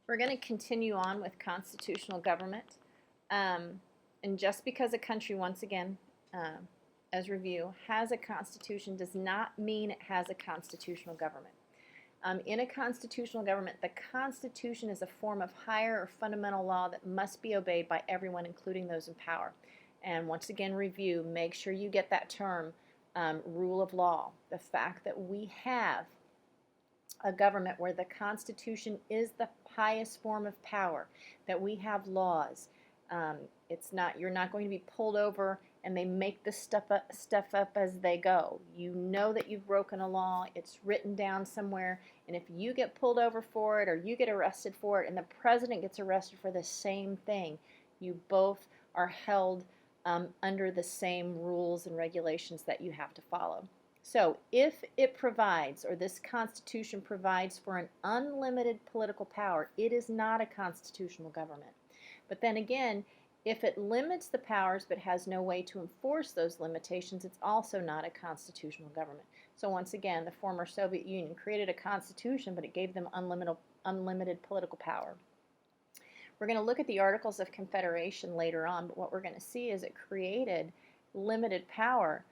We're going to continue on with constitutional government. And just because a country, once again, as review, has a constitution does not mean it has a constitutional government. In a constitutional government, the Constitution is a form of higher or fundamental law that must be obeyed by everyone, including those in power. And once again, review, make sure you get that term, rule of law. The fact that we have a government where the Constitution is the highest form of power, that we have laws. You're not going to be pulled over and they make this stuff up as they go. You know that you've broken a law, it's written down somewhere, and if you get pulled over for it or you get arrested for it and the president gets arrested for the same thing, you both are held under the same rules and regulations that you have to follow. So if it provides, or this Constitution provides for an unlimited political power, it is not a constitutional government. But then again, if it limits the powers but has no way to enforce those limitations, it's also not a constitutional government. So once again, the former Soviet Union created a constitution, but it gave them unlimited political power. We're going to look at the Articles of Confederation later on, but what we're going to see is it created limited power.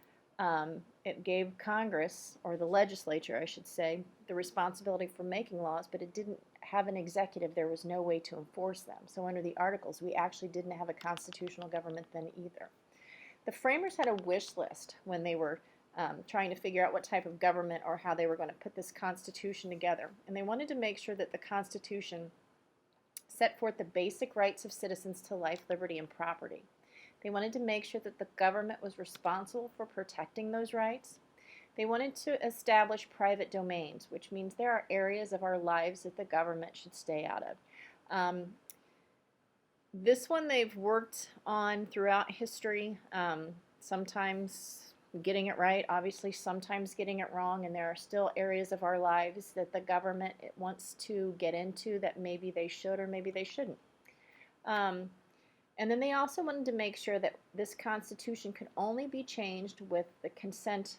It gave Congress, or the legislature, I should say, the responsibility for making laws, but it didn't have an executive. There was no way to enforce them. So under the Articles, we actually didn't have a constitutional government then either. The framers had a wish list when they were trying to figure out what type of government or how they were going to put this Constitution together. And they wanted to make sure that the Constitution set forth the basic rights of citizens to life, liberty, and property. They wanted to make sure that the government was responsible for protecting those rights. They wanted to establish private domains, which means there are areas of our lives that the government should stay out of. This one they've worked on throughout history, sometimes getting it right, obviously sometimes getting it wrong, and there are still areas of our lives that the government wants to get into that maybe they should or maybe they shouldn't. And then they also wanted to make sure that this Constitution could only be changed with the consent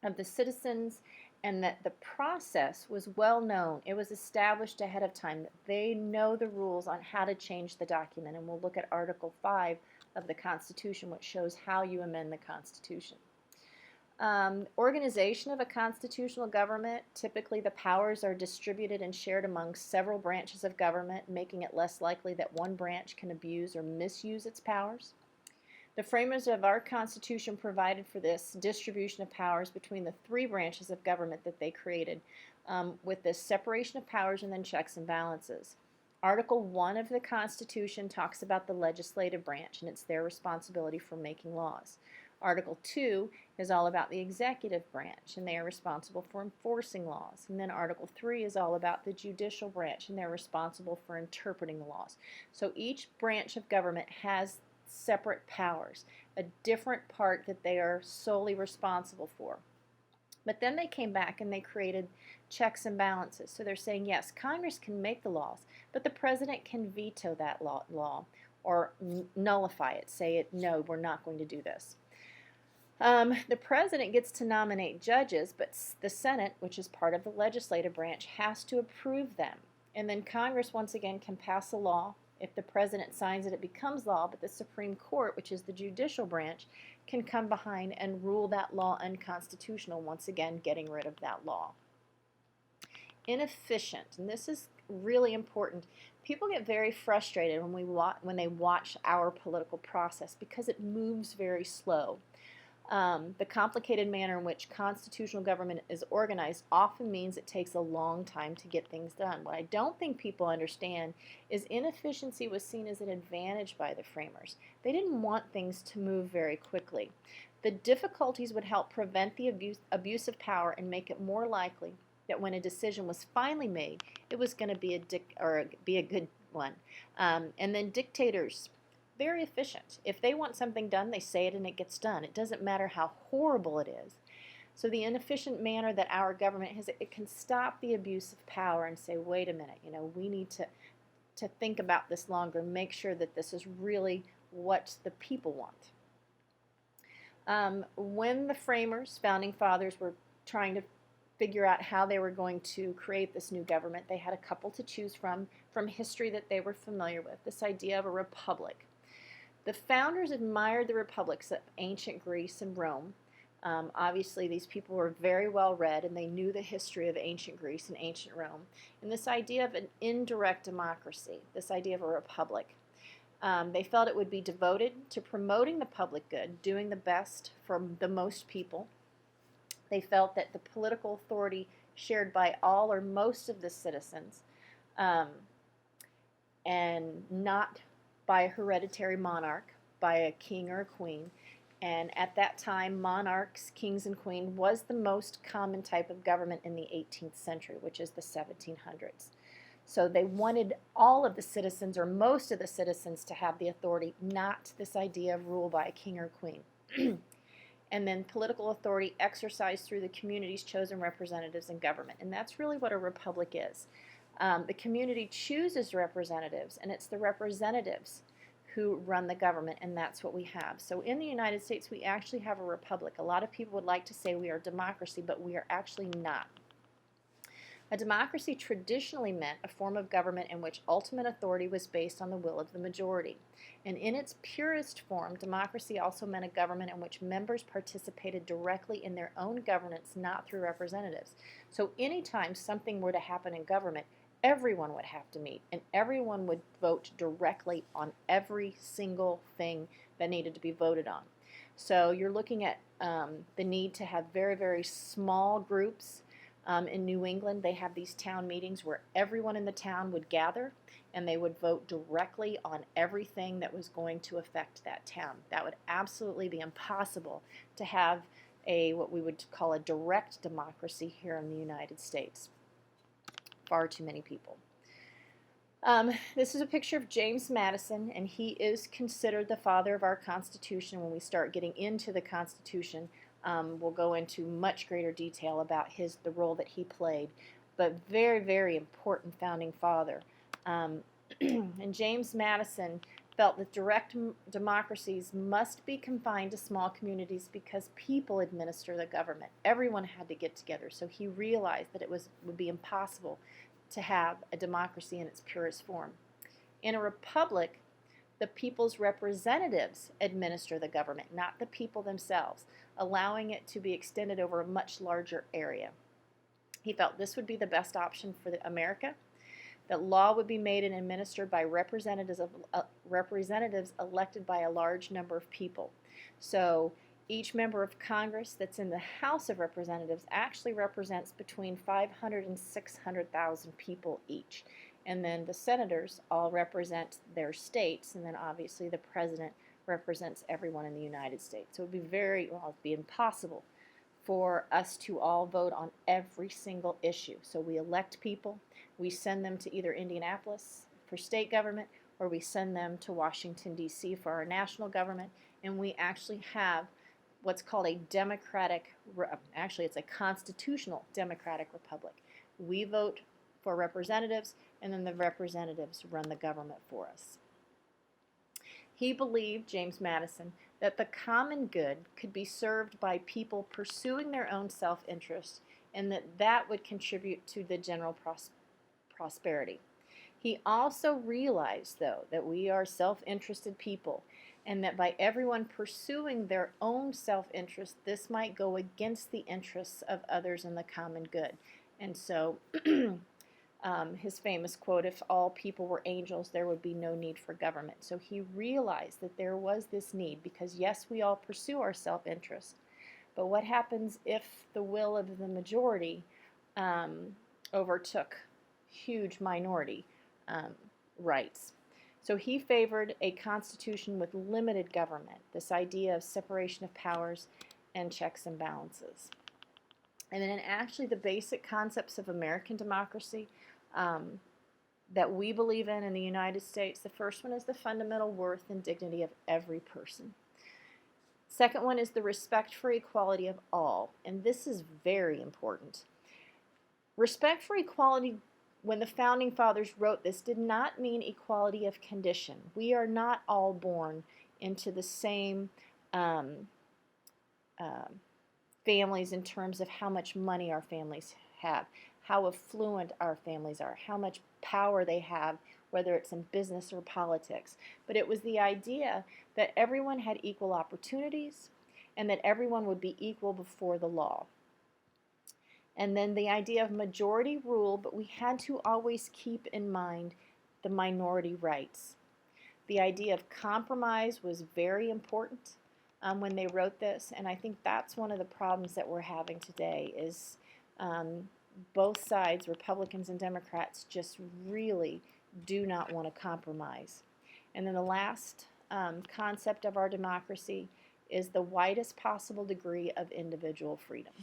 of the citizens, and that the process was well known. It was established ahead of time, that they know the rules on how to change the document. And we'll look at Article 5 of the Constitution, which shows how you amend the Constitution. Organization of a constitutional government, typically the powers are distributed and shared among several branches of government, making it less likely that one branch can abuse or misuse its powers. The framers of our Constitution provided for this distribution of powers between the three branches of government that they created, with this separation of powers and then checks and balances. Article 1 of the Constitution talks about the legislative branch, and it's their responsibility for making laws. Article 2 is all about the executive branch, and they are responsible for enforcing laws. And then Article 3 is all about the judicial branch, and they're responsible for interpreting the laws. So each branch of government has separate powers, a different part that they are solely responsible for. But then they came back and they created checks and balances. So they're saying, yes, Congress can make the laws, but the president can veto that law or nullify it, say it, no, we're not going to do this. The president gets to nominate judges, but the Senate, which is part of the legislative branch, has to approve them. And then Congress, once again, can pass a law. If the president signs it, it becomes law, but the Supreme Court, which is the judicial branch, can come behind and rule that law unconstitutional, once again, getting rid of that law. Inefficient, and this is really important. People get very frustrated when they watch our political process because it moves very slow. The complicated manner in which constitutional government is organized often means it takes a long time to get things done. What I don't think people understand is inefficiency was seen as an advantage by the framers. They didn't want things to move very quickly. The difficulties would help prevent the abuse of power and make it more likely that when a decision was finally made, it was going to be a good one. And then dictators, very efficient. If they want something done, they say it and it gets done. It doesn't matter how horrible it is. So the inefficient manner that our government has, it can stop the abuse of power and say, wait a minute, we need to think about this longer, make sure that this is really what the people want. When the framers, founding fathers, were trying to figure out how they were going to create this new government. They had a couple to choose from history that they were familiar with, this idea of a republic. The founders admired the republics of ancient Greece and Rome. Obviously, these people were very well read and they knew the history of ancient Greece and ancient Rome. And this idea of an indirect democracy, this idea of a republic, they felt it would be devoted to promoting the public good, doing the best for the most people. They felt that the political authority shared by all or most of the citizens, and not by a hereditary monarch, by a king or a queen. And at that time, monarchs, kings and queens, was the most common type of government in the 18th century, which is the 1700s. So they wanted all of the citizens, or most of the citizens, to have the authority, not this idea of rule by a king or queen. And then political authority exercised through the community's chosen representatives in government. And that's really what a republic is. The community chooses representatives, and it's the representatives who run the government, and that's what we have. So in the United States, we actually have a republic. A lot of people would like to say we are a democracy, but we are actually not. A democracy traditionally meant a form of government in which ultimate authority was based on the will of the majority. And in its purest form, democracy also meant a government in which members participated directly in their own governance, not through representatives. So anytime something were to happen in government, everyone would have to meet, and everyone would vote directly on every single thing that needed to be voted on. So you're looking at the need to have very, very small groups. In New England, they have these town meetings where everyone in the town would gather and they would vote directly on everything that was going to affect that town. That would absolutely be impossible to have what we would call a direct democracy here in the United States. Far too many people. This is a picture of James Madison, and he is considered the father of our Constitution. When we start getting into the Constitution, we'll go into much greater detail about the role that he played, but very, very important founding father. And James Madison felt that direct democracies must be confined to small communities because people administer the government. Everyone had to get together, so he realized that it would be impossible to have a democracy in its purest form. In a republic, the people's representatives administer the government, not the people themselves, allowing it to be extended over a much larger area. He felt this would be the best option for America, that law would be made and administered by representatives elected by a large number of people. So each member of Congress that's in the House of Representatives actually represents between 500 and 600,000 people each. And then the senators all represent their states, and then obviously the president represents everyone in the United States. So it would be it'd be impossible for us to all vote on every single issue. So we elect people, we send them to either Indianapolis for state government, or we send them to Washington, D.C. for our national government, and we actually have what's called a actually it's a constitutional democratic republic. We vote for representatives, and then the representatives run the government for us. He believed, James Madison, that the common good could be served by people pursuing their own self-interest, and that would contribute to the general prosperity. He also realized, though, that we are self-interested people, and that by everyone pursuing their own self-interest, this might go against the interests of others in the common good. And so his famous quote, "If all people were angels, there would be no need for government." So he realized that there was this need, because yes, we all pursue our self-interest, but what happens if the will of the majority overtook huge minority rights? So he favored a constitution with limited government, this idea of separation of powers and checks and balances. And then actually the basic concepts of American democracy that we believe in the United States, the first one is the fundamental worth and dignity of every person. Second one is the respect for equality of all, and this is very important. Respect for equality, when the Founding Fathers wrote this, did not mean equality of condition. We are not all born into the same families in terms of how much money our families have, how affluent our families are, how much power they have, whether it's in business or politics. But it was the idea that everyone had equal opportunities and that everyone would be equal before the law. And then the idea of majority rule, but we had to always keep in mind the minority rights. The idea of compromise was very important when they wrote this, and I think that's one of the problems that we're having today is both sides, Republicans and Democrats, just really do not want to compromise. And then the last concept of our democracy is the widest possible degree of individual freedom.